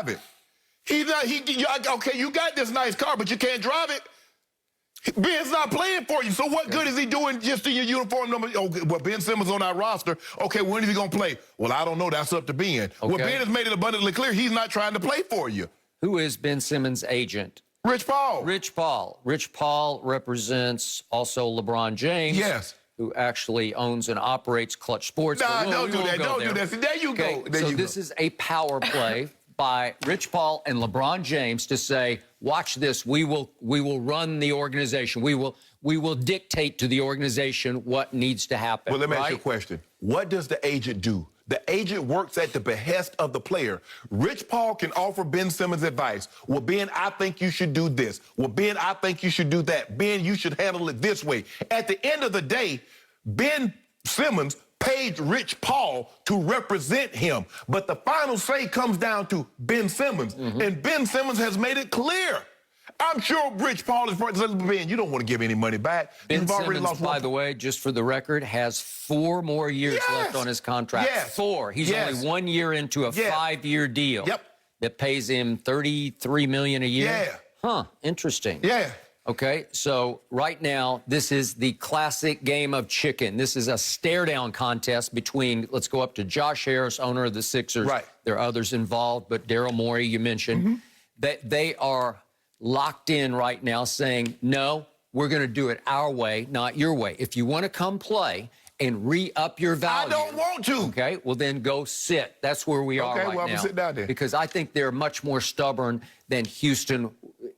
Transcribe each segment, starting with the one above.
drive it. Okay, you got this nice car, but you can't drive it. Ben's not playing for you, so what good is he doing just in your uniform number? Okay, well, Ben Simmons on our roster. Okay, when is he going to play? Well, I don't know. That's up to Ben. Okay. Well, Ben has made it abundantly clear he's not trying to play for you. Who is Ben Simmons' agent? Rich Paul. Rich Paul. Rich Paul represents also LeBron James. Yes. Who actually owns and operates Clutch Sports. Nah, don't do that. Don't do that. There you go. So this is a power play by Rich Paul and LeBron James to say, watch this, we will run the organization. We will dictate to the organization what needs to happen. Well, let me ask you a question. What does the agent do? The agent works at the behest of the player. Rich Paul can offer Ben Simmons advice. Well, Ben, I think you should do this. Well, Ben, I think you should do that. Ben, you should handle it this way. At the end of the day, Ben Simmons paid Rich Paul to represent him. But the final say comes down to Ben Simmons. And Ben Simmons has made it clear. I'm sure Rich Paul is saying, Ben, you don't want to give any money back. Ben Simmons, by the way, just for the record, has 4 more years left on his contract. 4. He's only 1 year into a 5-year deal that pays him $33 million a year. Yeah. Huh, interesting. Yeah. Okay, so right now, this is the classic game of chicken. This is a stare-down contest between, let's go up to Josh Harris, owner of the Sixers. Right. There are others involved, but Daryl Morey, you mentioned, that they are locked in right now saying, no, we're going to do it our way, not your way. If you want to come play and re-up your value. I don't want to. Okay, well then go sit. That's where we are right now. Okay, well, I'm going to sit down there. Because I think they're much more stubborn than Houston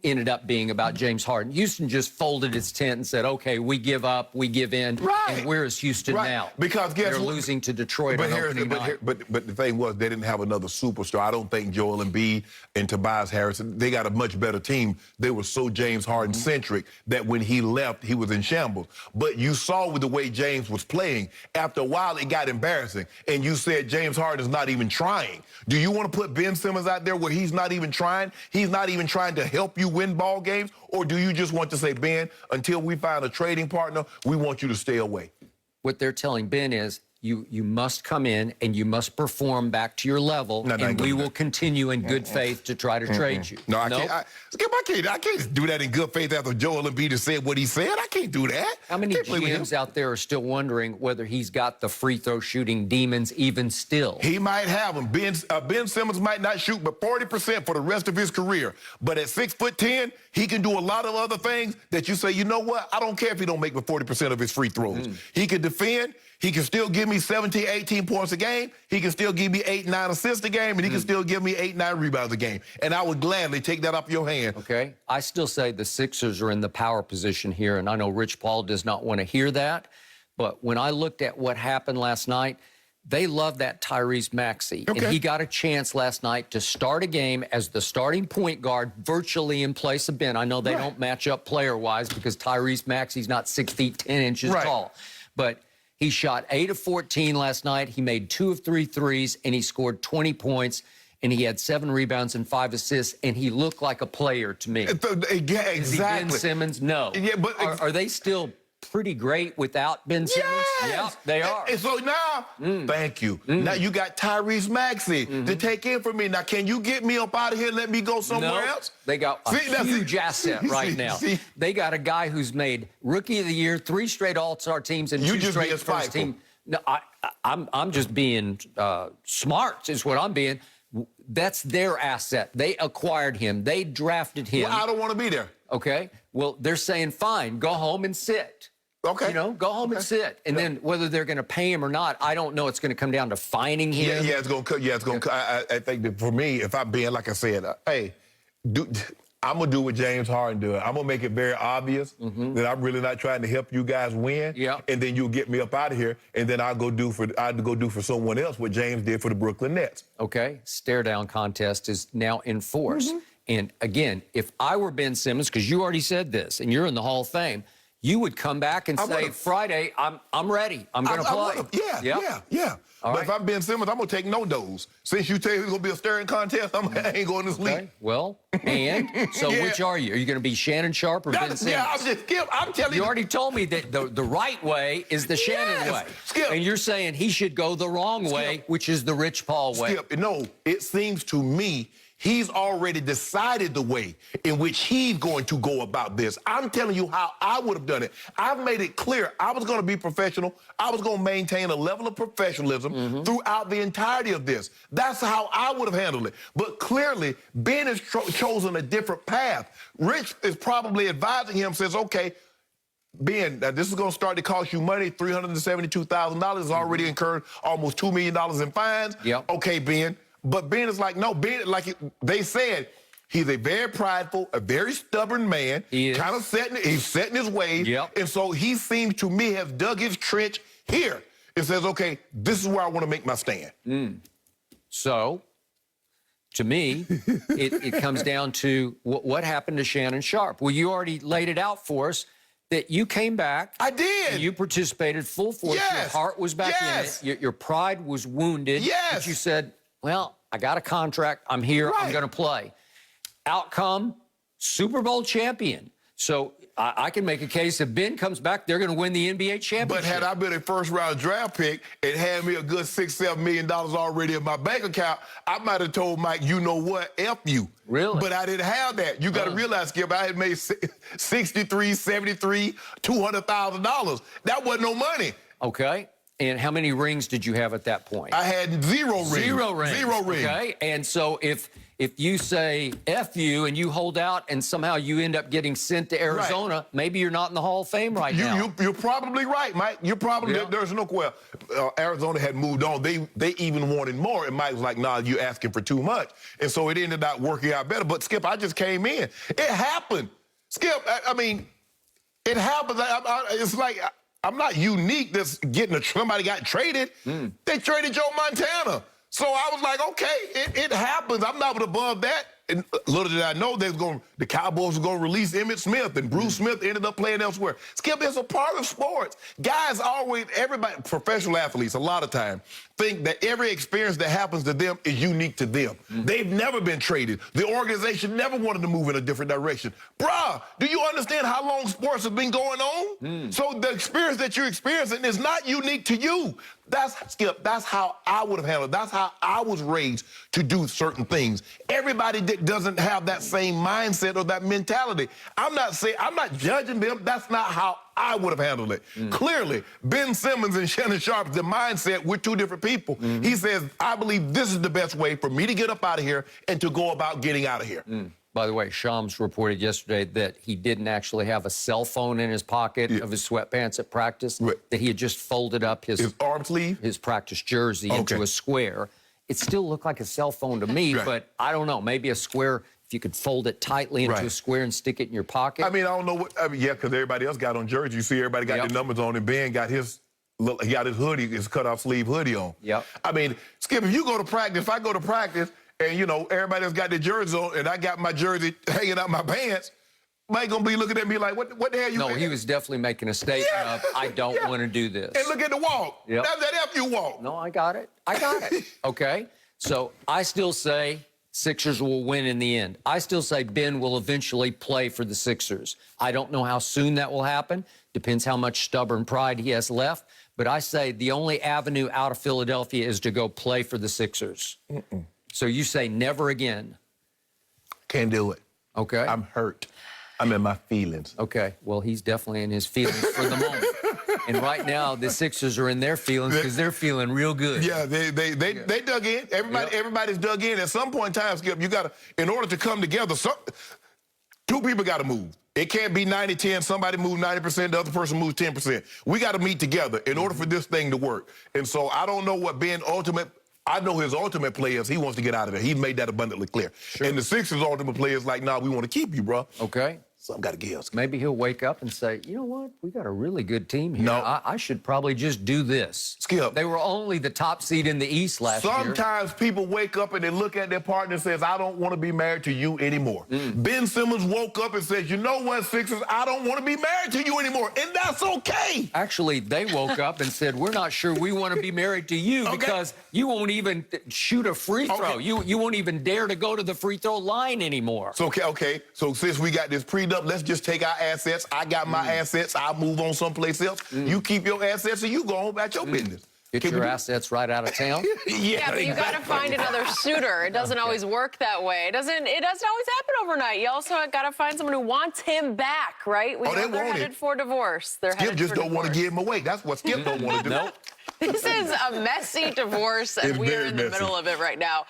ended up being about James Harden. Houston just folded its tent and said, okay, we give up, we give in. Right. And where is Houston now? Because guess they're what? losing to Detroit on opening night. But the thing was, they didn't have another superstar. I don't think Joel Embiid and Tobias Harris, they got a much better team. They were so James Harden-centric that when he left, he was in shambles. But you saw with the way James was playing, after a while, it got embarrassing. And you said James Harden's not even trying. Do you want to put Ben Simmons out there where he's not even trying? He's not even trying to help you win ball games? Or do you just want to say, Ben, until we find a trading partner, we want you to stay away? What they're telling Ben is, you must come in and you must perform back to your level, and we will continue in good faith to try to trade you. No, I can't. I can't do that in good faith after Joel Embiid has said what he said. I can't do that. How many GMs out there are still wondering whether he's got the free throw shooting demons even still? He might have them. Ben Simmons might not shoot but 40% for the rest of his career. But at 6'10", he can do a lot of other things that you say, you know what? I don't care if he don't make but 40% of his free throws. He can defend. He can still give me 17, 18 points a game. He can still give me 8, 9 assists a game, and he can still give me 8, 9 rebounds a game. And I would gladly take that off your hand. Okay. I still say the Sixers are in the power position here, and I know Rich Paul does not want to hear that. But when I looked at what happened last night, they love that Tyrese Maxey. Okay. And he got a chance last night to start a game as the starting point guard virtually in place of Ben. I know they don't match up player-wise because Tyrese Maxey's not 6 feet 10 inches tall. But he shot 8 of 14 last night. He made 2 of 3 threes, and he scored 20 points, and he had 7 rebounds and 5 assists, and he looked like a player to me. Yeah, exactly. Is he Ben Simmons? No. Yeah, but are they still pretty great without Ben Simmons? Yes! Yeah, they are. And so now, thank you. Now you got Tyrese Maxey to take in for me. Now, can you get me up out of here and let me go somewhere else? They got a huge asset right now. They got a guy who's made Rookie of the Year, 3 straight All-Star teams, and 2 straight first team. No, I'm just being smart, is what I'm being. That's their asset. They acquired him. They drafted him. Well, I don't want to be there. Okay. Well, they're saying, fine, go home and sit. Okay. You know, go home and sit. And then whether they're going to pay him or not, I don't know. It's going to come down to finding him. Yeah, it's going to. Yeah, it's going to. I think that for me, if I'm being, like I said, hey, I'm going to do what James Harden did. I'm going to make it very obvious that I'm really not trying to help you guys win. Yeah. And then you'll get me up out of here, and then I'll go do for someone else what James did for the Brooklyn Nets. Okay. Stare down contest is now in force. And again, if I were Ben Simmons, because you already said this, and you're in the Hall of Fame, you would come back and say, Friday, I'm ready. I'm going to play. Yeah. But if I'm Ben Simmons, I'm going to take no dose. Since you tell me it's going to be a staring contest, I ain't going to sleep. Okay. Well, and so which are you? Are you going to be Shannon Sharp or Ben Simmons? Yeah, I'm telling you. You already told me that the right way is the Shannon way. Skip. And you're saying he should go the wrong way, which is the Rich Paul way. Skip, no, it seems to me He's already decided the way in which he's going to go about this. I'm telling you how I would have done it. I've made it clear I was going to be professional. I was going to maintain a level of professionalism throughout the entirety of this. That's how I would have handled it. But clearly, Ben has chosen a different path. Rich is probably advising him, says, okay, Ben, now this is going to start to cost you money. $372,000 has already incurred almost $2 million in fines. Yep. Okay, Ben. But Ben is like, no, Ben, like they said, he's a very prideful, a very stubborn man. He is. Kind of he's setting his ways. Yep. And so he seems to me have dug his trench here. It says, okay, this is where I want to make my stand. So, to me, it comes down to what happened to Shannon Sharp. Well, you already laid it out for us that you came back. I did. You participated full force. Yes. Your heart was back Yes. in it. Your pride was wounded. Yes. But you said, well, I got a contract. I'm here. Right. I'm going to play. Outcome, Super Bowl champion. So I can make a case if Ben comes back, they're going to win the NBA championship. But had I been a first-round draft pick and had me a good $6-7 million already in my bank account, I might have told Mike, you know what, F you. Really? But I didn't have that. You got to realize, Skip, I had made $63, $73, $200,000. That wasn't no money. Okay. And how many rings did you have at that point? I had 0 rings. 0 rings. 0 rings. Okay. And so if you say F you and you hold out and somehow you end up getting sent to Arizona, maybe you're not in the Hall of Fame right now. You're probably right, Mike. You're probably, there's no question. Arizona had moved on. They even wanted more. And Mike was like, nah, you're asking for too much. And so it ended up working out better. But, Skip, I just came in. It happened. Skip, I mean, it happens. It's like... I'm not unique that's somebody got traded. They traded Joe Montana. So I was like, okay, it happens. I'm not above that. And little did I know the Cowboys were going to release Emmitt Smith, and Bruce Smith ended up playing elsewhere. Skip, it's a part of sports. Guys everybody, professional athletes, a lot of time, think that every experience that happens to them is unique to them. They've never been traded. The organization never wanted to move in a different direction. Bruh, do you understand how long sports have been going on? So the experience that you're experiencing is not unique to you. Skip, that's how I would have handled it. That's how I was raised to do certain things. Everybody doesn't have that same mindset or that mentality. I'm not judging them. That's not how I would have handled it. Clearly, Ben Simmons and Shannon Sharp, the mindset, we're two different people. He says, I believe this is the best way for me to get up out of here and to go about getting out of here. By the way, Shams reported yesterday that he didn't actually have a cell phone in his pocket of his sweatpants at practice, that he had just folded up his arm sleeve, his practice jersey into a square. It still looked like a cell phone to me, but I don't know. Maybe a square, if you could fold it tightly into a square and stick it in your pocket. I mean, I don't know because everybody else got on jerseys. You see everybody got their numbers on, and Ben got his hoodie, his cutoff sleeve hoodie on. I mean, Skip, if you go to practice, if I go to practice, and, you know, everybody else got their jerseys on, and I got my jersey hanging out my pants, Mike gonna be looking at me like, what the hell you... No, he was definitely making a statement of, I don't want to do this. And look at the walk. That's that F you walk. No, I got it. Okay? So I still say Sixers will win in the end. I still say Ben will eventually play for the Sixers. I don't know how soon that will happen. Depends how much stubborn pride he has left. But I say the only avenue out of Philadelphia is to go play for the Sixers. So you say never again. Can't do it. Okay. I'm hurt. I'm in my feelings. Okay. Well, he's definitely in his feelings for the moment. And right now, the Sixers are in their feelings because they're feeling real good. Yeah, they dug in. Everybody's dug in. At some point in time, Skip, you got to, in order to come together, two people got to move. It can't be 90-10. Somebody moves 90%, the other person moves 10%. We got to meet together in order for this thing to work. And so I don't know what I know his ultimate play is he wants to get out of there. He made that abundantly clear. And the Sixers' ultimate play is like, nah, we want to keep you, bro. Okay. Something got to give. Maybe he'll wake up and say, you know what? We got a really good team here. No. I should probably just do this. Skip. They were only the top seed in the East last year. Sometimes people wake up and they look at their partner and says, I don't want to be married to you anymore. Ben Simmons woke up and says, you know what, Sixers, I don't want to be married to you anymore. And that's okay. Actually, they woke up and said, we're not sure we want to be married to you because you won't even shoot a free throw. You won't even dare to go to the free throw line anymore. So, okay. So since we got this pre-dub, let's just take our assets. I got my assets. I'll move on someplace else. You keep your assets and you go on about your business. Get your assets right out of town. Yeah, but you got to find another suitor. It doesn't always work that way. It doesn't always happen overnight. You also got to find someone who wants him back, right? We know they're headed for divorce. Skip just don't want to give him away. That's what Skip don't want to do. Nope. This is a messy divorce, and we are in the middle of it right now.